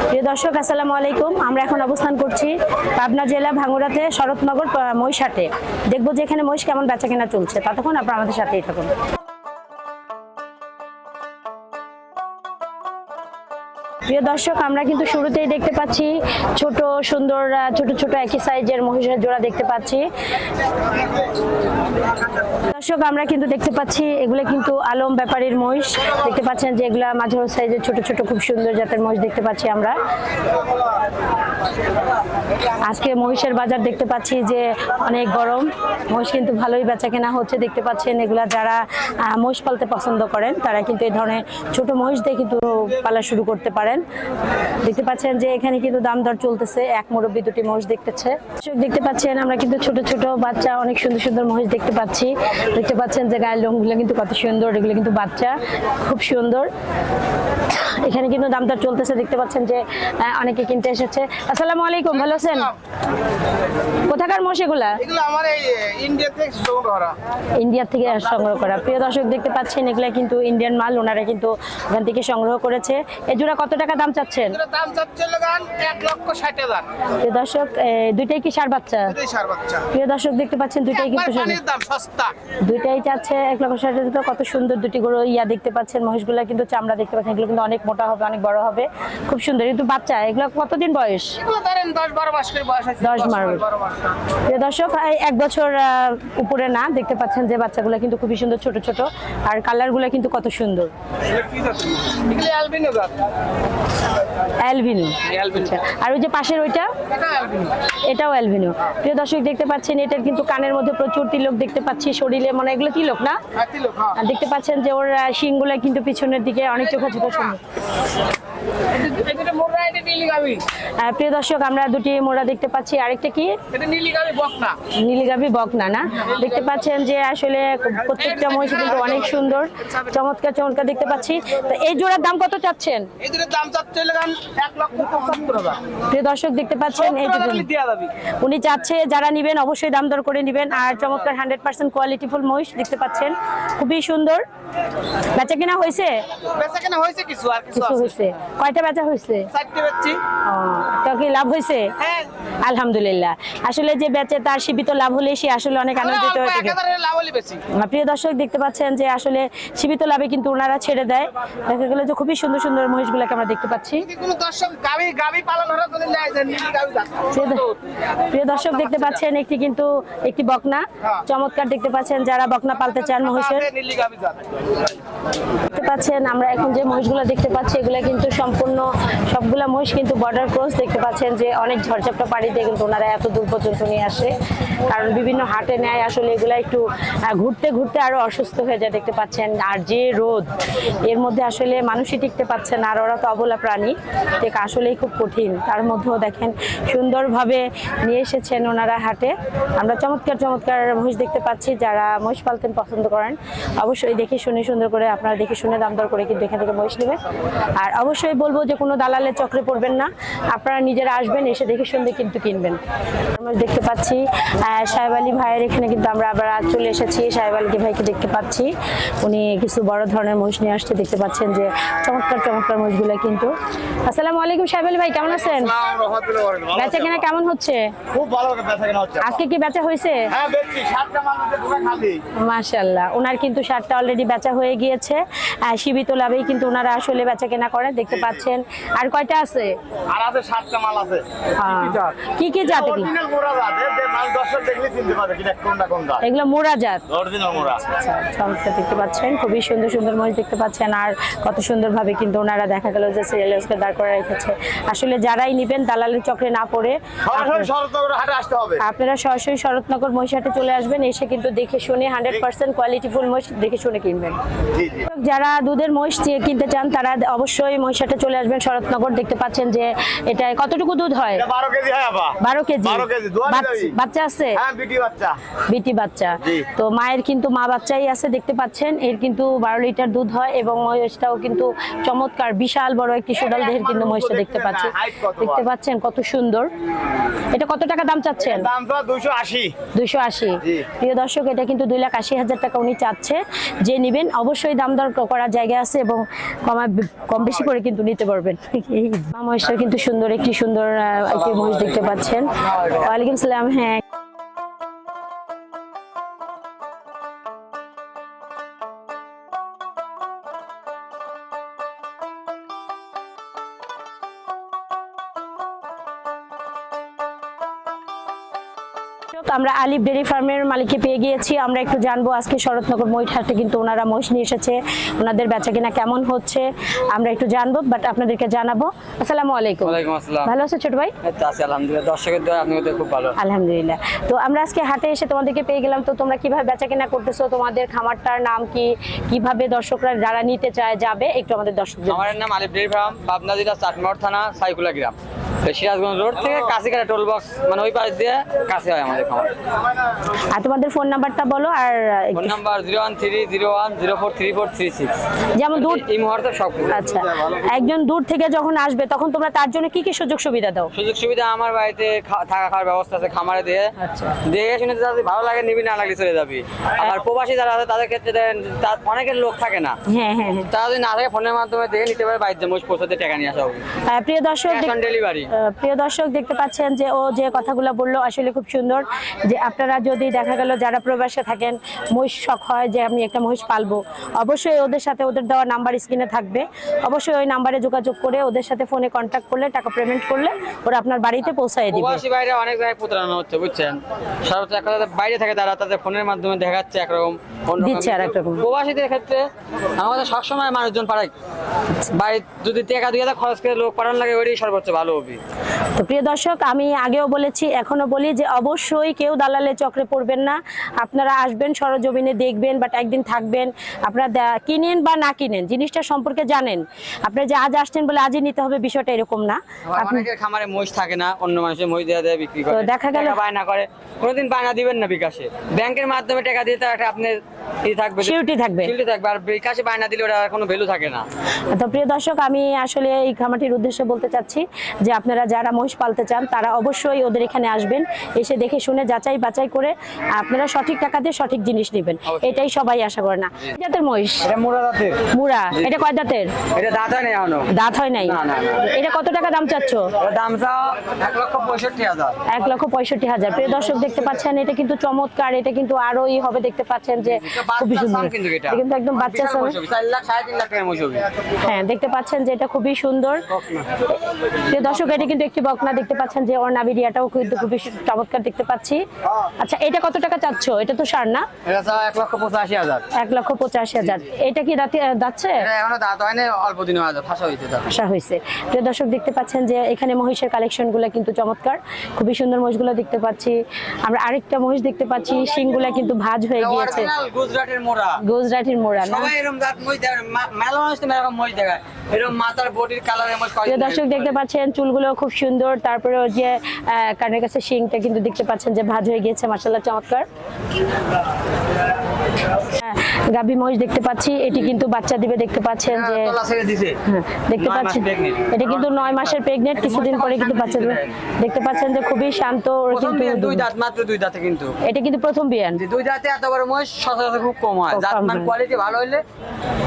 প্রিয় দর্শক আসসালামু আলাইকুম। আমরা এখন অবস্থান করছি পাবনা জেলা ভাঙ্গুড়াতে শরৎনগর মহিষ হাটে। দেখবো যে এখানে মহিষ কেমন বেচাকেনা চলছে, ততক্ষণ আপনারা আমাদের সাথেই থাকুন। প্রিয় দর্শক, আমরা কিন্তু শুরুতেই দেখতে পাচ্ছি ছোট সুন্দর ছোট একই সাইজের মহিষের জোড়া দেখতে পাচ্ছি। দর্শক, আমরা কিন্তু দেখতে পাচ্ছি এগুলো কিন্তু আলম ব্যাপারীর মহিষ দেখতে পাচ্ছেন, যে এগুলা মাঝারি সাইজের ছোট খুব সুন্দর জাতের মহিষ দেখতে পাচ্ছি আমরা। আজকে মহিষের বাজার দেখতে পাচ্ছি যে অনেক গরম, মহিষ কিন্তু ভালোই বেচা কেনা হচ্ছে দেখতে পাচ্ছেন। এগুলা যারা মহিষ পালতে পছন্দ করেন তারা কিন্তু এই ধরনের ছোট মহিষ দিয়ে কিন্তু পালা শুরু করতে পারেন। দেখতে পাচ্ছেন যে এখানে কিন্তু দাম দর চলতেছে, এক মুরব্বি দুটি মহিষ দেখতেছে। দেখতে পাচ্ছেন আমরা কিন্তু ছোট বাচ্চা অনেক সুন্দর মহিষ দেখতে পাচ্ছি। দেখতে পাচ্ছেন যে গায়ের লোমগুলো কিন্তু কত সুন্দর, এগুলো কিন্তু বাচ্চা খুব সুন্দর। এখানে কিন্তু দাম দর চলতেছে, দেখতে পাচ্ছেন যে অনেকে কিনতে এসেছে। আসসালামু আলাইকুম, ভালো আছেন? কোথাকার মহিষ এগুলা? এগুলো আমার এই ইন্ডিয়া থেকে সংগ্রহ করা। ইন্ডিয়া থেকে সংগ্রহ করা। প্রিয় দর্শক, দেখতে পাচ্ছেন এগুলা কিন্তু ইন্ডিয়ান মাল, ওনারা কিন্তু ওখান থেকে সংগ্রহ করেছে। এই জোড়া কত টাকা দাম চাচ্ছেন? দাম চাচ্ছে 1,60,000। প্রিয় দর্শক, দুইটাই কি ষাঁড় বাচ্চা? দুটোই ষাঁড় বাচ্চা। প্রিয় দর্শক, দেখতে পাচ্ছেন দুইটাই কিন্তু দাম সস্তা। দুইটাই চাচ্ছে 1,60,000। কত সুন্দর দুটি গরু দেখতে পাচ্ছেন। মহিষগুলা কিন্তু চামড়া দেখতে পাচ্ছেন, এগুলো কিন্তু অনেক মোটা হবে, অনেক বড় হবে, খুব সুন্দর। কিন্তু বাচ্চা এগুলো কতদিন বয়স? এগুলো ধরেন 10-12 মাস করে বয়স আছে। 10-12 মাস। প্রিয় দর্শক, 1 বছর উপরে না, দেখতে পাচ্ছেন যে বাচ্চাগুলো কিন্তু খুবই সুন্দর, ছোট আর কালারগুলো কিন্তু কত সুন্দর। এগুলো অ্যালবিনো জাত। অ্যালবিনো। আর ওই যে পাশের ওইটা, এটাও অ্যালবিনো। প্রিয় দর্শক, দেখতে পাচ্ছেন এটার কিন্তু কানের মধ্যে প্রচুর তিলক দেখতে পাচ্ছি, শরীরে মানে এগুলো তিলক না? আর দেখতে পাচ্ছেন যে ওর শিংগুলো কিন্তু পিছনের দিকে অনেক চোখা সুন্দর। প্রিয় দর্শক, আমরা দুটি মোড়া দেখতে পাচ্ছি। আরেকটা কি? নীলিগাভি বকনা না? দেখতে পাচ্ছেন যে আসলে প্রত্যেকটা মহিষ কিন্তু অনেক সুন্দর, চমৎকার দেখতে পাচ্ছি। তো এই জোড়ার দাম কত চাচ্ছেন? এই জোড়ার দাম চাচ্ছে 1,75,000। প্রিয় দর্শক, দেখতে পাচ্ছেন এই উনি চাচ্ছে যারা নিবেন অবশ্যই দাম দর করে নিবেন। আর চমৎকার 100% কোয়ালিটিফুল মহিষ দেখতে পাচ্ছেন, খুবই সুন্দর। বেচা কিনা হয়েছে? বেচা কিনা হয়েছে, কিছু হয়েছে। কয়টা বেচা হয়েছে? 4টে বেচছি। তো কি লাভ হয়েছে? হ্যাঁ, আলহামদুলিল্লাহ। আসলে যে বেচে তার সীমিত লাভ হলে সে আসলে অনেক আনন্দিত হয়ে থাকে। প্রিয় দর্শক, দেখতে পাচ্ছেন যে আসলে সীমিত লাভে কিন্তু ওনারা ছেড়ে দেয়। দেখা গেল যে খুবই সুন্দর মহিষগুলোকে আমরা দেখতে পাচ্ছি। প্রিয় দর্শক, দেখতে পাচ্ছেন একটি বকনা, চমৎকার দেখতে পাচ্ছেন যারা বকনা পালতে চান মহিষের। দেখতে পাচ্ছেন আমরা এখন যে মহিষগুলো দেখতে পাচ্ছি এগুলা কিন্তু সম্পূর্ণ সবগুলা মহিষ কিন্তু বর্ডার ক্রস। দেখতে পাচ্ছেন যে অনেক ঝড়ঝাপটা পাড়ি দিয়ে কিন্তু ওনারা এত দূর পর্যন্ত নিয়ে আসে, কারণ বিভিন্ন হাটে নেয় আসলে এগুলা একটু ঘুরতে আরো অসুস্থ হয়ে যায় দেখতে পাচ্ছেন। আর যে রোদ, এর মধ্যে আসলে মানুষই টিকতে পারছে না, আর ওরা তো অবলা প্রাণী, ঠিক আসলেই খুব কঠিন। তার মধ্যেও দেখেন সুন্দরভাবে নিয়ে এসেছেন ওনারা হাটে। আমরা চমৎকার মহিষ দেখতে পাচ্ছি। যারা মহিষ পালতেন পছন্দ করেন অবশ্যই দেখে শুনে সুন্দর করে আপনারা দেখে শুনে দাম দর করে কিন্তু এখান থেকে মহিষ নেবেন। আর অবশ্যই বলবো যে কোনো দালালের চক্রে পড়বেন না, আপনারা নিজেরা আসবেন, এসে দেখে শুনে কিন্তু কিনবেন। আমরা দেখতে পাচ্ছি সাহেব আলী ভাইয়ের এখানে কিন্তু আমরা আবার চলে এসেছি। সাহেব আলী ভাইকে দেখতে পাচ্ছি, উনি কিছু বড় ধরনের মহিষ নিয়ে আসছে। দেখতে পাচ্ছেন যে চমৎকার মহিষগুলো কিন্তু। আসসালামু আলাইকুম সাহেব আলী ভাই, কেমন আছেন? বেচা কেনা কেমন হচ্ছে? খুব ভালো বেচা কেনা হচ্ছে। আজকে কি বেচা হয়েছে? হ্যাঁ, বেচছি। 7টা মাল আছে, পুরো খালি। মাশাআল্লাহ, ওনার কিন্তু 7টা অলরেডি বেচা হয়ে গিয়েছে। সীমিত লাভেই কিন্তু ওনারা আসলে বেচা কেনা করেন দেখতে পাচ্ছেন। আর কয়টা আছে? আর আছে 7টা মাল আছে। কি জাত? অরিজিনাল মোরা জাত। যে মাল দর্শক দেখলে চিনতে পারবে কিনা কোনটা। এগুলো মোরা জাত, অরিজিনাল মোরা। চমৎকার দেখতে পাচ্ছেন, খুবই সুন্দর মহিষ দেখতে পাচ্ছেন। আর কত সুন্দরভাবে কিন্তু ওনারা দেখা গেল যে সিরিয়ালসকে দাঁড় করে রেখেছে। আসলে যারাই নিবেন দালালের চক্রে না পড়ে আপনারা সরাসরি শরৎনগর মহিষহাটে চলে আসবেন, এসে কিন্তু দেখে শুনে 100% কোয়ালিটিফুল মহিষ দেখে শুনে কিনবেন। যারা দুধের মহিষ কিনতে চান তারা অবশ্যই মহিষহাটে চলে আসবেন শরৎনগর। দেখতে পাচ্ছেন যে এটা কতটুকু দুধ হয়? 12 কেজি হয় আপা। 12 কেজি। বাচ্চা আছে? হ্যাঁ, বিটি বাচ্চা। তো মায়ের কিন্তু মা বাচ্চাই আছে দেখতে পাচ্ছেন। এর কিন্তু 12 লিটার দুধ হয় এবং মহিষটাও কিন্তু চমৎকার বিশাল বড় একটি সুডাল দেহের কিন্তু মহিষটা দেখতে পাচ্ছেন কত সুন্দর। এটা কত টাকা দাম চাচ্ছেন? দাম তো 280। প্রিয় দর্শক, এটা কিন্তু 2,80,000 টাকা উনি চাচ্ছে। যে নিবেন অবশ্যই দাম দাম দর করার জায়গা আছে এবং কম বেশি করে কিন্তু নিতে পারবেন। এই মহিষটা কিন্তু সুন্দর, একটি সুন্দর একটি মহিষ দেখতে পাচ্ছেন। ওয়ালাইকুম সালাম। হ্যাঁ, আমরা আলিফ ডেয়ারি ফার্মের মালিককে পেয়ে গিয়েছি। আমরা একটু জানবো আজকে শরৎনগর মহিষ হাটে কিন্তু ওনারা মহিষ নিয়ে এসেছে, ওনাদের বেচাকেনা কেমন হচ্ছে আমরা একটু জানবো, বাট আপনাদেরকে জানাবো। আসসালামু আলাইকুম। ওয়ালাইকুম আসসালাম। ভালো আছো ছোট ভাই? এই তো আছি আলহামদুলিল্লাহ, দর্শকের দোয়া আপনি খুব ভালো। আলহামদুলিল্লাহ। তো আমরা আজকে হাটে এসে তোমাদেরকে পেয়ে গেলাম, তো তোমরা কিভাবে বেচাকেনা করতেছো, তোমাদের খামারটার নাম কি, কিভাবে দর্শকরা যারা নিতে চায় যাবে একটু আমাদের দর্শকদের। আমার নাম আলিফ ডেয়ারি ফার্ম, পাবনা জেলা চাটমোহর থানা, সাইকুলা গ্রাম। এই সিরাজগঞ্জ রোড থেকে কাছিকাটা টোল বক্স, মানে ওই পাশ দিয়ে কাছে হয় আমাদের খামার। আর তোমাদের ফোন নাম্বারটা বলো। আর ফোন নাম্বার 01301043436। যেমন দূর এই মুহূর্তে সব কিছু। আচ্ছা, একজন দূর থেকে যখন আসবে তখন তোমরা তার জন্য কি কি সুযোগ সুবিধা দাও? সুযোগ সুবিধা আমার বাড়িতে থাকা খাওয়ার ব্যবস্থা আছে, খামারে দিয়ে আচ্ছা। দেখে শুনে যদি ভালো লাগে নিবি, না লাগলে চলে যাবি। আর প্রবাসী যারা আছে তাদের ক্ষেত্রে অনেকের লোক থাকে না, হ্যাঁ হ্যাঁ হ্যাঁ। তারা যদি না থাকে ফোনের মাধ্যমে দেখে নিতে পারে, বাড়িতে মোষ পৌঁছাতে টাকা নিয়ে আসা হবে। প্রিয় দর্শক ক্যাশ অন ডেলিভারি। প্রিয় দর্শক দেখতে পাচ্ছেন যে ও যে কথাগুলো বললো আসলে খুব সুন্দর, যে আপনারা যদি দেখা গেল যারা প্রবাসে থাকেন, মহিষ শখ হয় যে আমি একটা মহিষ পালবো, অবশ্যই ওদের সাথে ওদের দেওয়া নাম্বার স্ক্রিনে থাকবে, অবশ্যই ওই নাম্বারে যোগাযোগ করে ওদের সাথে ফোনে কন্ট্যাক্ট করলে টাকা পেমেন্ট করলে ওরা আপনার বাড়িতে পৌঁছায় দিবে। প্রবাসী বাইরে অনেক জায়গায় প্রতারণা হচ্ছে, বুঝছেন। সর্বোচ্চ এক কথা, বাইরে থাকে তারা তাদের ফোনের মাধ্যমে দেখাচ্ছে একরকম, দিচ্ছে আর একরকম। প্রবাসীদের ক্ষেত্রে আমাদের সবসময় মানুষজন পাঠায়, বাড়ি যদি টাকা 2000 খরচ করে লোক পাঠানো লাগে, ওইটাই সর্বোচ্চ ভালো হবে। তো প্রিয় দর্শক, আমি আগেও বলেছি এখনো বলি যে অবশ্যই কেউ দালালের চক্রে পড়বেন না। আপনারা আসবেন, সরজমিনে দেখবেন, বাট একদিন থাকবেন, আপনারা কিনেন বা না কিনেন জিনিসটা সম্পর্কে জানেন। আপনারা যে আজ আসছেন বলে আজই নিতে হবে বিষয়টা এরকম না। অনেকের খামারে মহিষ থাকে না, অন্য মানুষের মহিষ দেওয়া দেয় বিক্রি করে, তো দেখা গেল বায়না করে। কোনোদিন বায়না দিবেন না বিকাশে, ব্যাংকের মাধ্যমে টাকা দিয়ে তার একটা আপনার থাকবে, সিউরিটি থাকবে। আর বিকাশে বায়না দিলে ওটা কোনো ভ্যালু থাকে না। তো প্রিয় দর্শক, আমি আসলে এই খামারটির উদ্দেশ্যে বলতে চাচ্ছি যে আপনারা যারা মহিষ পালতে চান তারা অবশ্যই ওদের এখানে আসবেন, এসে দেখে শুনে যাচাই বাছাই করে আপনারা সঠিক টাকা দিয়ে সঠিক জিনিস নেবেন, এটাই সবাই আশা করে। না জাতের মহিষ? এটা মুরা জাতের। মুরা। এটা কয় দাঁতের? এটা দাঁত হয় না এখনো। দাঁত হয় নাই? না, না, না। এটা কত টাকা দাম চাচ্ছ? ওর দাম চাও 1,65,000। 1,65,000। প্রিয় দর্শক দেখতে পাচ্ছেন, এটা কিন্তু চমৎকার, এটা কিন্তু আরোই হবে, দেখতে পাচ্ছেন যে খুবই সুন্দর, এটা কিন্তু একদম বাচ্চা সাম। 4 লাখ 3.5 লাখ টাকার মহিষ হবে। হ্যাঁ, দেখতে পাচ্ছেন যে এটা খুবই সুন্দর। প্রিয় দর্শক, এটা কিন্তু একটি বকনা, দেখতে পাচ্ছেন যে ওর নাভিরিয়াটাও কিন্তু খুবই চমৎকার দেখতে পাচ্ছি। আচ্ছা, এটা কত টাকা চাচ্ছ? এটা তো সার না? এটা চাও 1,85,000। 1,85,000। এটা কি যাচ্ছে? এটা এখনো দাঁত হয় না, অল্প দিন হয়েছে, ফাঁসা হয়েছে দাঁত। আশা হয়েছে। প্রিয় দর্শক দেখতে পাচ্ছেন যে এখানে মহিষের কালেকশনগুলো কিন্তু চমৎকার, খুবই সুন্দর মহিষগুলো দেখতে পাচ্ছি। আমরা আরেকটা মহিষ দেখতে পাচ্ছি, শিংগুলা কিন্তু ভাঁজ হয়ে গিয়েছে। গুজরাটের মোড়া। গুজরাটির মোড়া না? সবাই এরকম দাঁত মহিষ দেখায়, মেলা মানুষ তো এরকম মহিষ দেখায়, এরকম মাথার বডির কালারের মহিষ। প্রিয় দর্শক দেখতে পাচ্ছেন চুলগুলো খুব সুন্দর, তারপরে ওর যে কানের কাছে শিংটা কিন্তু দেখতে পাচ্ছেন যে ভাঁজ হয়ে গিয়েছে, মাশাআল্লাহ চমৎকার। গাভী মহিষ দেখতে পাচ্ছি, এটি কিন্তু বাচ্চা দিবে, দেখতে পাচ্ছেন যে দেখতে পাচ্ছেন এটা কিন্তু 9 মাসের প্রেগনেন্ট, কিছুদিন পরে কিন্তু বাচ্চা দিবে। দেখতে পাচ্ছেন যে খুবই শান্ত, ওর কিন্তু 2 দাঁত, মাত্র 2 দাঁতে। কিন্তু এটা কিন্তু প্রথম বিয়ান। 2 দাঁতে এত বড় মহিষ সচরাচর খুব কম হয়, জাত মান কোয়ালিটি ভালো হইলে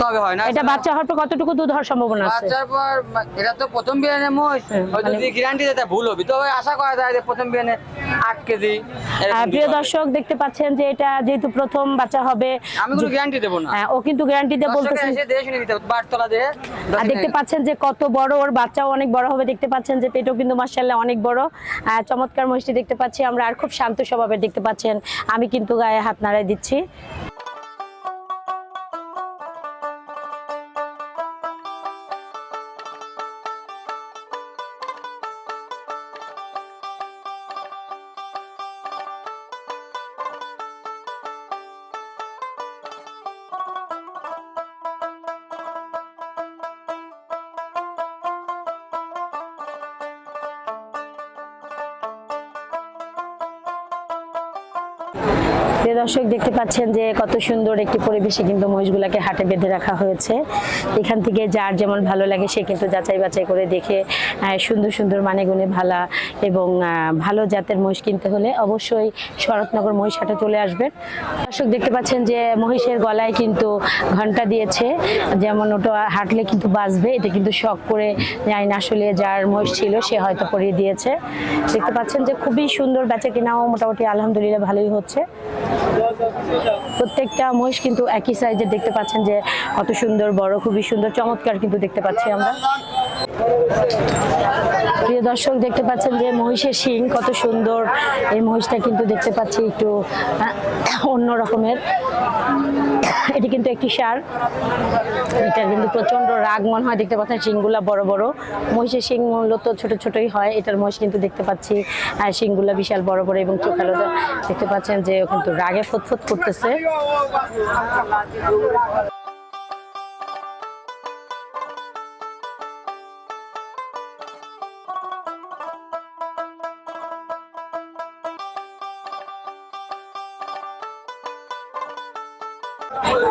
তবে হয় না। এটা বাচ্চা হওয়ার পর কতটুকু দুধ হওয়ার সম্ভাবনা আছে? বাচ্চার পর এটা তো প্রথম বিয়ানে মহিষ, হয়তো যদি গ্যারান্টি দিতে ভুল হবে, তবে আশা করা যায় যে প্রথম বিয়ানে 8 কেজি। প্রিয় দর্শক দেখতে পাচ্ছেন যে এটা যেহেতু প্রথম বাচ্চা হবে, আমি কোনো গ্যারান্টি দেব না। ও কিন্তু গ্যারান্টি দিয়ে বলতেছে। আর দেখতে পাচ্ছেন যে কত বড়, ওর বাচ্চাও অনেক বড় হবে, দেখতে পাচ্ছেন যে পেটও কিন্তু মাশাআল্লাহ অনেক বড়। চমৎকার মহিষটি দেখতে পাচ্ছি আমরা, আর খুব শান্ত স্বভাবের দেখতে পাচ্ছেন। আমি কিন্তু গায়ে হাত নাড়াই দিচ্ছি। প্রিয় দর্শক দেখতে পাচ্ছেন যে কত সুন্দর একটি পরিবেশে কিন্তু মহিষগুলাকে হাটে বেঁধে রাখা হয়েছে। এখান থেকে যার যেমন ভালো লাগে সে কিন্তু যাচাই বাছাই করে দেখে সুন্দর সুন্দর মানে গুণে ভালা এবং ভালো জাতের মহিষ কিনতে হলে অবশ্যই শরৎনগর মহিষ হাটে চলে আসবেন। দর্শক দেখতে পাচ্ছেন যে মহিষের গলায় কিন্তু ঘন্টা দিয়েছে, যেমন ওটা হাঁটলে কিন্তু বাজবে, এটা কিন্তু শখ করে যাই না, আসলে যার মহিষ ছিল সে হয়তো পরিয়ে দিয়েছে। দেখতে পাচ্ছেন যে খুবই সুন্দর বেচা কেনাও মোটামুটি আলহামদুলিল্লাহ ভালোই হচ্ছে। প্রত্যেকটা মহিষ কিন্তু একই সাইজের, দেখতে পাচ্ছেন যে কত সুন্দর বড়, খুবই সুন্দর চমৎকার কিন্তু দেখতে পাচ্ছি আমরা। প্রিয় দর্শক দেখতে পাচ্ছেন যে মহিষের শিং কত সুন্দর, এই মহিষটা কিন্তু দেখতে পাচ্ছি একটু অন্য রকমের। এটি কিন্তু একটি ষাঁড়, এটা কিন্তু প্রচন্ড রাগ মনে হয়, দেখতে পাচ্ছেন শিংগুলা বড় বড়। মহিষের শিং মূলত ছোট ছোটই হয়, এটার মহিষ কিন্তু দেখতে পাচ্ছি শিংগুলা বিশাল বড় বড় এবং চোখালো। দেখতে পাচ্ছেন যে কিন্তু রাগে ফটফট করতেছে।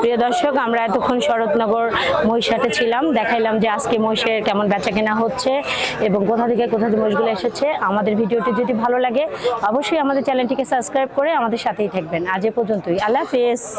প্রিয় দর্শক, আমরা এতক্ষণ শরৎনগর মহিষ হাটে ছিলাম, দেখাইলাম যে আজকে মহিষের কেমন বেচা কেনা হচ্ছে এবং কোথা থেকে মহিষগুলো এসেছে। আমাদের ভিডিওটি যদি ভালো লাগে অবশ্যই আমাদের চ্যানেলটিকে সাবস্ক্রাইব করে আমাদের সাথেই থাকবেন। আজ এ পর্যন্তই, আল্লাহ হাফেজ।